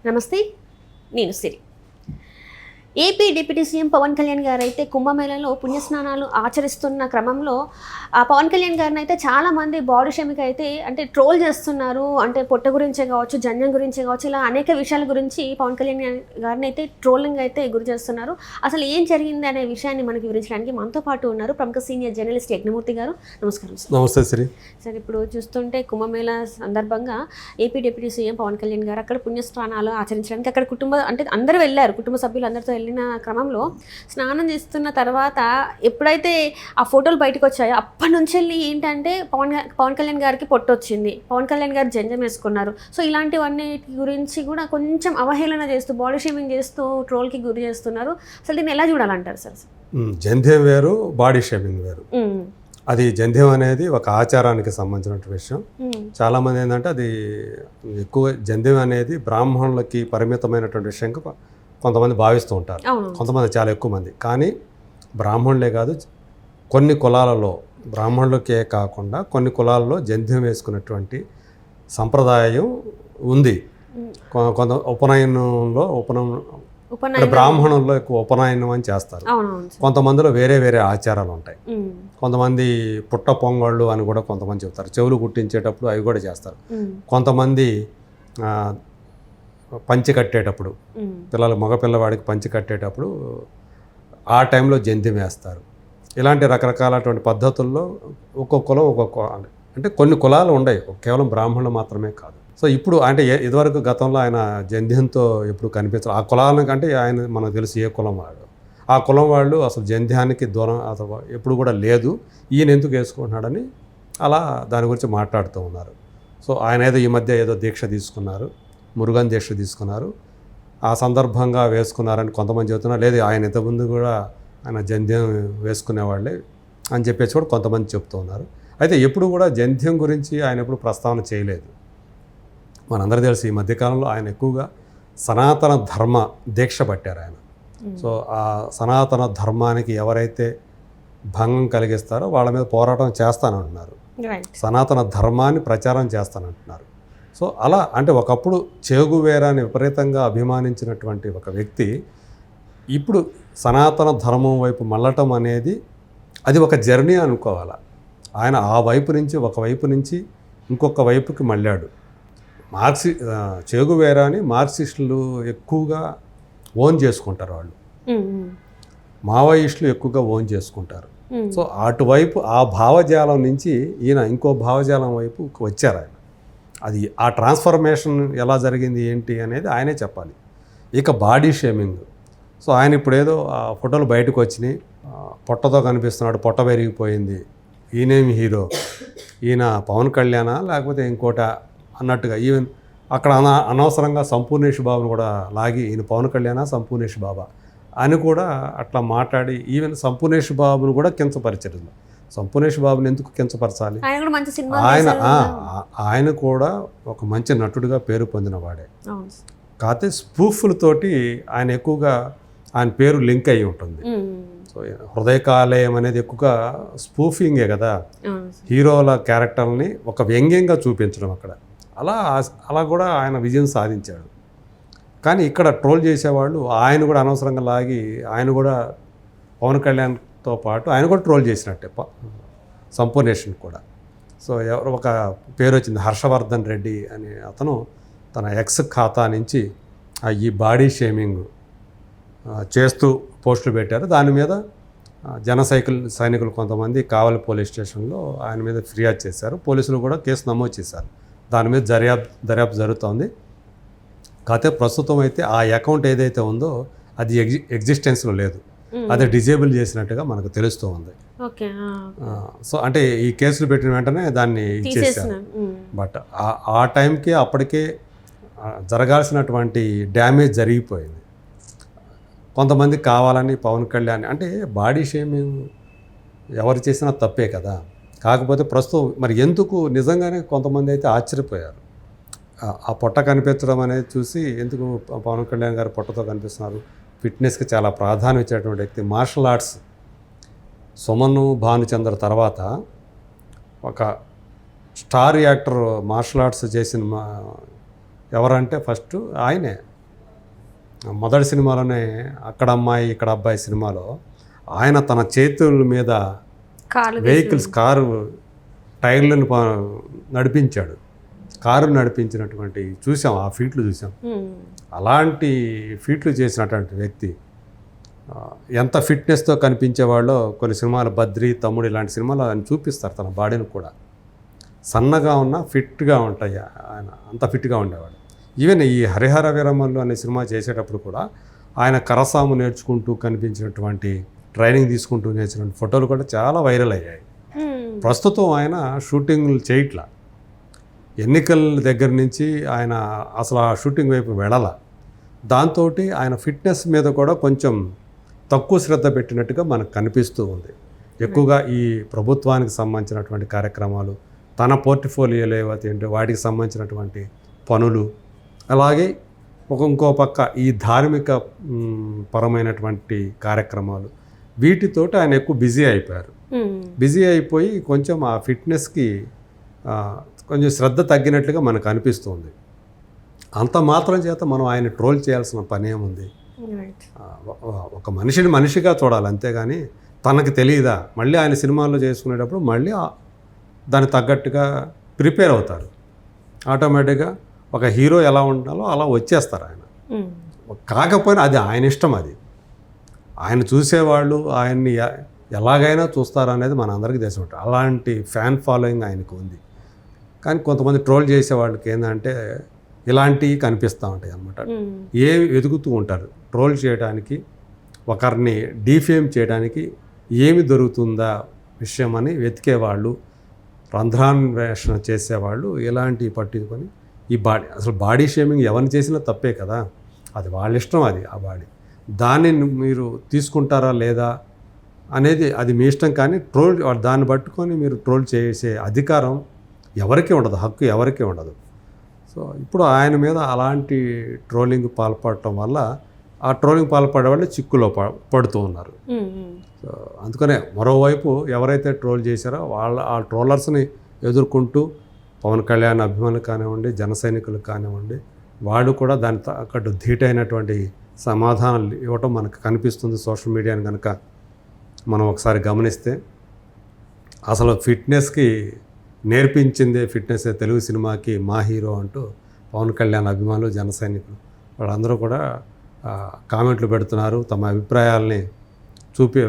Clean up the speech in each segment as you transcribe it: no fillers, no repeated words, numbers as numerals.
నమస్తే, నేను Siri. AP deputy CM Pawan Kalyan గారు అయితే కుంభమేళలో పుణ్యస్నానాలు ఆచరిస్తున్న క్రమంలో ఆ పవన్ కళ్యాణ్ గారిని అయితే చాలామంది బాడీ షేమింగ్ అయితే అంటే ట్రోల్ చేస్తున్నారు. అంటే పొట్ట గురించే కావచ్చు, జన్యం గురించే కావచ్చు, ఇలా అనేక విషయాల గురించి పవన్ కళ్యాణ్ గారిని అయితే ట్రోలింగ్ అయితే గురి చేస్తున్నారు. అసలు ఏం జరిగింది అనే విషయాన్ని మనకి వివరించడానికి మనతో పాటు ఉన్నారు ప్రముఖ సీనియర్ జర్నలిస్ట్ యజ్ఞమూర్తి గారు. నమస్కారం సార్. నమస్తే శ్రీ. సార్, ఇప్పుడు చూస్తుంటే కుంభమేళ సందర్భంగా AP deputy CM Pawan Kalyan గారు అక్కడ పుణ్యస్నానాలు ఆచరించడానికి అక్కడ అంటే అందరూ వెళ్ళారు, కుటుంబ సభ్యులు అందరితో వెళ్ళిన క్రమంలో స్నానం చేస్తున్న తర్వాత ఎప్పుడైతే ఆ ఫోటోలు బయటకు వచ్చాయో అప్పటి నుంచి వెళ్ళి ఏంటంటే పవన్ కళ్యాణ్ గారికి పొట్టు వచ్చింది, పవన్ కళ్యాణ్ గారు జంజం వేసుకున్నారు. సో ఇలాంటివన్నీ గురించి కూడా కొంచెం అవహేళన చేస్తూ బాడీ షేమింగ్ చేస్తూ ట్రోల్కి గురి చేస్తున్నారు. అసలు దీన్ని ఎలా చూడాలంటారు సార్? జంధ్యం వేరు, బాడీ షేమింగ్ వేరు. అది జంధ్యం అనేది ఒక ఆచారానికి సంబంధించిన విషయం. చాలామంది ఏంటంటే అది ఎక్కువ జంధ్యం అనేది బ్రాహ్మణులకి పరిమితమైనటువంటి విషయంగా కొంతమంది భావిస్తూ ఉంటారు, కొంతమంది చాలా ఎక్కువ మంది. కానీ బ్రాహ్మణులే కాదు, కొన్ని కులాలలో, బ్రాహ్మణులకే కాకుండా కొన్ని కులాలలో జంధ్యం వేసుకున్నటువంటి సంప్రదాయం ఉంది. కొంత ఉపనయనంలో బ్రాహ్మణుల్లో ఎక్కువ ఉపనయనం అని చేస్తారు. కొంతమందిలో వేరే వేరే ఆచారాలు ఉంటాయి. కొంతమంది పుట్ట పొంగళ్ళు అని కూడా కొంతమంది చెప్తారు, చెవులు కుట్టించేటప్పుడు అవి కూడా చేస్తారు. కొంతమంది పంచి కట్టేటప్పుడు, మగపిల్లవాడికి పంచి కట్టేటప్పుడు ఆ టైంలో జంధ్యం వేస్తారు. ఇలాంటి రకరకాలటువంటి పద్ధతుల్లో ఒక్కొక్క కులం ఒక్కొక్క, అంటే కొన్ని కులాలు ఉన్నాయి, కేవలం బ్రాహ్మణులు మాత్రమే కాదు. సో ఇప్పుడు అంటే ఇదివరకు గతంలో ఆయన జంధ్యంతో ఎప్పుడు కనిపించారు. ఆ కులాల కంటే ఆయన మనకు తెలుసు ఏ కులం వాడు, ఆ కులం వాళ్ళు అసలు జంధ్యానికి దూరం అసలు ఎప్పుడు కూడా లేదు, ఈయన ఎందుకు వేసుకుంటున్నాడని అలా దాని గురించి మాట్లాడుతూ ఉన్నారు. సో ఆయన ఈ మధ్య ఏదో దీక్ష తీసుకున్నారు, మురుగన్ దీక్ష తీసుకున్నారు, ఆ సందర్భంగా వేసుకున్నారని కొంతమంది చెబుతున్నారు. లేదు, ఆయన ఇంతకుముందు కూడా ఆయన జంధ్యం వేసుకునేవాళ్ళే అని చెప్పేసి కూడా కొంతమంది చెప్తూ ఉన్నారు. అయితే ఎప్పుడు కూడా జంధ్యం గురించి ఆయన ఎప్పుడు ప్రస్తావన చేయలేదు. మనందరూ తెలుసు, ఈ మధ్యకాలంలో ఆయన ఎక్కువగా సనాతన ధర్మ దీక్ష పట్టారు ఆయన. సో ఆ సనాతన ధర్మానికి ఎవరైతే భంగం కలిగిస్తారో వాళ్ళ మీద పోరాటం చేస్తానంటున్నారు, సనాతన ధర్మాన్ని ప్రచారం చేస్తానంటున్నారు. సో అలా అంటే ఒకప్పుడు చేగువేరాని విపరీతంగా అభిమానించినటువంటి ఒక వ్యక్తి ఇప్పుడు సనాతన ధర్మం వైపు మళ్ళటం అనేది అది ఒక జర్నీ అనుకోవాలి. ఆయన ఆ వైపు నుంచి ఒక వైపు నుంచి ఇంకొక వైపుకి మళ్ళాడు. చేగువేరాని మార్క్సిస్టులు ఎక్కువగా ఓన్ చేసుకుంటారు, వాళ్ళు మావోయిస్టులు ఎక్కువగా ఓన్ చేసుకుంటారు. సో అటువైపు ఆ భావజాలం నుంచి ఈయన ఇంకో భావజాలం వైపు వచ్చారు ఆయన. అది ఆ ట్రాన్స్ఫర్మేషన్ ఎలా జరిగింది ఏంటి అనేది ఆయనే చెప్పాలి. ఇక బాడీ షేమింగ్, సో ఆయన ఇప్పుడు ఏదో ఆ ఫోటోలు బయటకు వచ్చినాయి, పొట్టతో కనిపిస్తున్నాడు, పొట్ట పెరిగిపోయింది, ఈయనేమి హీరో, ఈయన పవన్ కళ్యాణా లేకపోతే ఇంకోట అన్నట్టుగా ఈవెన్ అక్కడ అనవసరంగా సంపూర్ణేష్ బాబును కూడా లాగి ఈయన పవన్ కళ్యాణా సంపూర్ణేష్ బాబా అని కూడా అట్లా మాట్లాడి ఈవెన్ సంపూర్ణేష్ బాబును కూడా కించపరిచారు. సంపూర్ణేష్ బాబుని ఎందుకు కించపరచాలి? ఆయన కూడా ఒక మంచి నటుడిగా పేరు పొందిన వాడే. కాకపోతే స్పూఫ్లతోటి ఆయన ఎక్కువగా ఆయన పేరు లింక్ అయ్యి ఉంటుంది. సో హృదయకాలయం అనేది ఎక్కువగా స్పూఫింగే కదా, హీరోల క్యారెక్టర్ని ఒక వ్యంగ్యంగా చూపించడం అక్కడ. అలా కూడా ఆయన విజయం సాధించాడు. కానీ ఇక్కడ ట్రోల్ చేసేవాళ్ళు ఆయన కూడా అనవసరంగా లాగి ఆయన కూడా పవన్ కళ్యాణ్తో పాటు ఆయన కూడా ట్రోల్ చేసినట్టే సంపూర్ణేషన్ కూడా. సో ఎవరు ఒక పేరు వచ్చింది, హర్షవర్ధన్ రెడ్డి అనే అతను తన ఎక్స్ ఖాతా నుంచి ఈ బాడీ షేమింగ్ చేస్తూ పోస్టులు పెట్టారు. దాని మీద సైనికులు కొంతమంది కావలి పోలీస్ స్టేషన్లో ఆయన మీద ఫిర్యాదు చేశారు. పోలీసులు కూడా కేసు నమోదు చేశారు. దాని మీద దర్యాప్తు జరుగుతోంది. కాకపోతే ప్రస్తుతం అయితే ఆ అకౌంట్ ఏదైతే ఉందో అది ఎగ్జిస్టెన్స్లో లేదు, అది డిజేబుల్ చేసినట్టుగా మనకు తెలుస్తూ ఉంది. సో అంటే ఈ కేసులు పెట్టిన వెంటనే దాన్ని ఇచ్చేసారు. బట్ ఆ టైంకి అప్పటికే జరగాల్సినటువంటి డ్యామేజ్ జరిగిపోయింది. కొంతమంది కావాలని పవన్ కళ్యాణ్ అంటే బాడీ షేమింగ్ ఎవరు చేసినా తప్పే కదా. కాకపోతే ప్రస్తుతం మరి ఎందుకు నిజంగానే కొంతమంది అయితే ఆశ్చర్యపోయారు. ఆ పొట్ట కనిపించడం అనేది చూసి ఎందుకు పవన్ కళ్యాణ్ గారు పొట్టతో కనిపిస్తున్నారు, ఫిట్నెస్కి చాలా ప్రాధాన్యం ఇచ్చేటువంటి వ్యక్తి, మార్షల్ ఆర్ట్స్ సుమన్ భానుచంద్ర తర్వాత ఒక స్టార్ యాక్టర్ మార్షల్ ఆర్ట్స్ చేసిన ఎవరంటే ఫస్ట్ ఆయనే మొదటి సినిమాలోనే అక్కడ అమ్మాయి ఇక్కడ అబ్బాయి సినిమాలో ఆయన తన చేతుల మీద కాళ్ళు వెహికల్స్ కారు టైర్లను నడిపించాడు. కారు నడిపించినటువంటి చూసాం, ఆ ఫీట్లు చూసాం. అలాంటి ఫీట్లు చేసినటువంటి వ్యక్తి ఎంత ఫిట్నెస్తో కనిపించేవాళ్ళో కొన్ని సినిమాలు బద్రి, తమ్ముడు ఇలాంటి సినిమాలు ఆయన చూపిస్తారు తన బాడీని కూడా. సన్నగా ఉన్న ఫిట్గా ఉంటాయి ఆయన, అంత ఫిట్గా ఉండేవాడు. ఈవెన్ ఈ హరిహర వీరమల్లు అనే సినిమా చేసేటప్పుడు కూడా ఆయన కరసాము నేర్చుకుంటూ కనిపించినటువంటి, ట్రైనింగ్ తీసుకుంటూ నేర్చినటువంటి ఫోటోలు కూడా చాలా వైరల్ అయ్యాయి. ప్రస్తుతం ఆయన షూటింగ్లు చేయట్లా, ఎన్నికల దగ్గర నుంచి ఆయన అసలు ఆ షూటింగ్ వైపు వెళ్ళాల. దాంతో ఆయన ఫిట్నెస్ మీద కూడా కొంచెం తక్కువ శ్రద్ధ పెట్టినట్టుగా మనకు కనిపిస్తూ ఉంది. ఎక్కువగా ఈ ప్రభుత్వానికి సంబంధించినటువంటి కార్యక్రమాలు, తన పోర్ట్ఫోలియోలో ఏవైతే ఏంటో వాటికి సంబంధించినటువంటి పనులు, అలాగే ఇంకో పక్క ఈ ధార్మిక పరమైనటువంటి కార్యక్రమాలు, వీటితోటి ఆయన ఎక్కువ బిజీ అయిపోయారు. బిజీ అయిపోయి కొంచెం ఆ ఫిట్నెస్కి కొంచెం శ్రద్ధ తగ్గినట్లుగా మనకు అనిపిస్తుంది. అంత మాత్రం చేత మనం ఆయన ట్రోల్ చేయాల్సిన పని ఏముంది? ఒక మనిషిని మనిషిగా చూడాలి, అంతేగాని తనకు తెలియదా. మళ్ళీ ఆయన సినిమాల్లో చేసుకునేటప్పుడు మళ్ళీ దానికి తగ్గట్టుగా ప్రిపేర్ అవుతారు. ఆటోమేటిక్గా ఒక హీరో ఎలా ఉండాలో అలా వచ్చేస్తారు ఆయన. కాకపోయినా అది ఆయన ఇష్టం. అది ఆయన చూసేవాళ్ళు ఆయన్ని ఎలాగైనా చూస్తారు అనేది మన అందరికీ తెలిసి ఉంటుంది. అలాంటి ఫ్యాన్ ఫాలోయింగ్ ఆయనకు ఉంది. కానీ కొంతమంది ట్రోల్ చేసే వాళ్ళకి ఏంటంటే ఇలాంటివి కనిపిస్తూ ఉంటాయి అన్నమాట. ఏమి వెతుకుతూ ఉంటారు ట్రోల్ చేయడానికి, ఒకరిని డీఫేమ్ చేయడానికి ఏమి దొరుకుతుందా విషయం అని వెతికేవాళ్ళు, రంధ్రాన్వేషణ చేసేవాళ్ళు ఇలాంటివి పట్టుకొని ఈ అసలు బాడీ షేమింగ్ ఎవరిని చేసినా తప్పే కదా, అది వాళ్ళ ఇష్టం. అది ఆ బాడీ, దాన్ని మీరు తీసుకుంటారా లేదా అనేది అది మీ ఇష్టం. కానీ ట్రోల్ దాన్ని పట్టుకొని మీరు ట్రోల్ చేసే అధికారం ఎవరికీ ఉండదు, హక్కు ఎవరికీ ఉండదు. సో ఇప్పుడు ఆయన మీద అలాంటి ట్రోలింగ్ పాల్పడటం వల్ల ఆ ట్రోలింగ్ పాల్పడే వాళ్ళు చిక్కులో పడుతూ ఉన్నారు. సో అందుకనే మరోవైపు ఎవరైతే ట్రోల్ చేశారో ఆ ట్రోలర్స్ని ఎదుర్కొంటూ పవన్ కళ్యాణ్ అభిమానులు కానివ్వండి, జన సైనికులు కానివ్వండి, వాళ్ళు కూడా దాని తగ్గట్టు ధీటైనటువంటి సమాధానాలు ఇవ్వటం మనకు కనిపిస్తుంది. సోషల్ మీడియాని కనుక మనం ఒకసారి గమనిస్తే అసలు ఫిట్నెస్కి నేర్పించిందే ఫిట్నెస్ తెలుగు సినిమాకి మా హీరో అంటూ పవన్ కళ్యాణ్ అభిమానులు, జన సైనికులు వాళ్ళందరూ కూడా కామెంట్లు పెడుతున్నారు, తమ అభిప్రాయాల్ని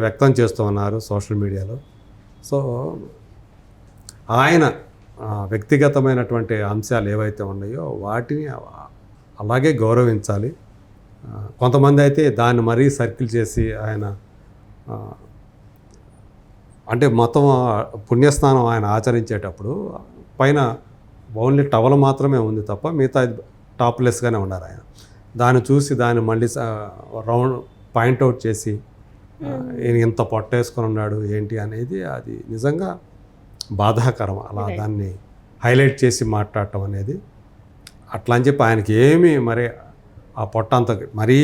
వ్యక్తం చేస్తూ ఉన్నారు సోషల్ మీడియాలో. సో ఆయన వ్యక్తిగతమైనటువంటి అంశాలు ఏవైతే ఉన్నాయో వాటిని అలాగే గౌరవించాలి. కొంతమంది అయితే దాన్ని మరీ సర్కిల్ చేసి ఆయన అంటే మొత్తం పుణ్యస్నానం ఆయన ఆచరించేటప్పుడు పైన ఓన్లీ టవల్ మాత్రమే ఉంది తప్ప మిగతా టాప్లెస్గానే ఉన్నారు ఆయన. దాన్ని చూసి దాన్ని మళ్ళీ రౌండ్ పాయింట్అవుట్ చేసి ఇంత పొట్టేసుకొని ఉన్నాడు ఏంటి అనేది అది నిజంగా బాధాకరం. అలా దాన్ని హైలైట్ చేసి మాట్లాడటం అనేది అట్లా అని చెప్పి ఆయనకి ఏమీ మరి ఆ పొట్ట అంత మరీ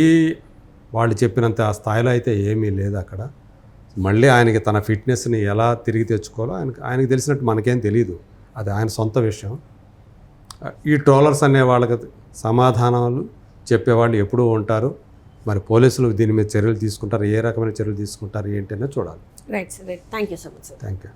వాళ్ళు చెప్పినంత ఆ స్థాయిలో అయితే ఏమీ లేదు అక్కడ. మళ్ళీ ఆయనకి తన ఫిట్నెస్ని ఎలా తిరిగి తెచ్చుకోవాలో ఆయనకి తెలిసినట్టు మనకేం తెలియదు, అది ఆయన సొంత విషయం. ఈ ట్రోలర్స్ అనే వాళ్ళకి సమాధానాలు చెప్పేవాళ్ళు ఎప్పుడూ ఉంటారు. మరి పోలీసులు దీని మీద చర్యలు తీసుకుంటారు, ఏ రకమైన చర్యలు తీసుకుంటారు ఏంటి అనేది చూడాలి. Right sir, right. Thank you so much sir. Thank you.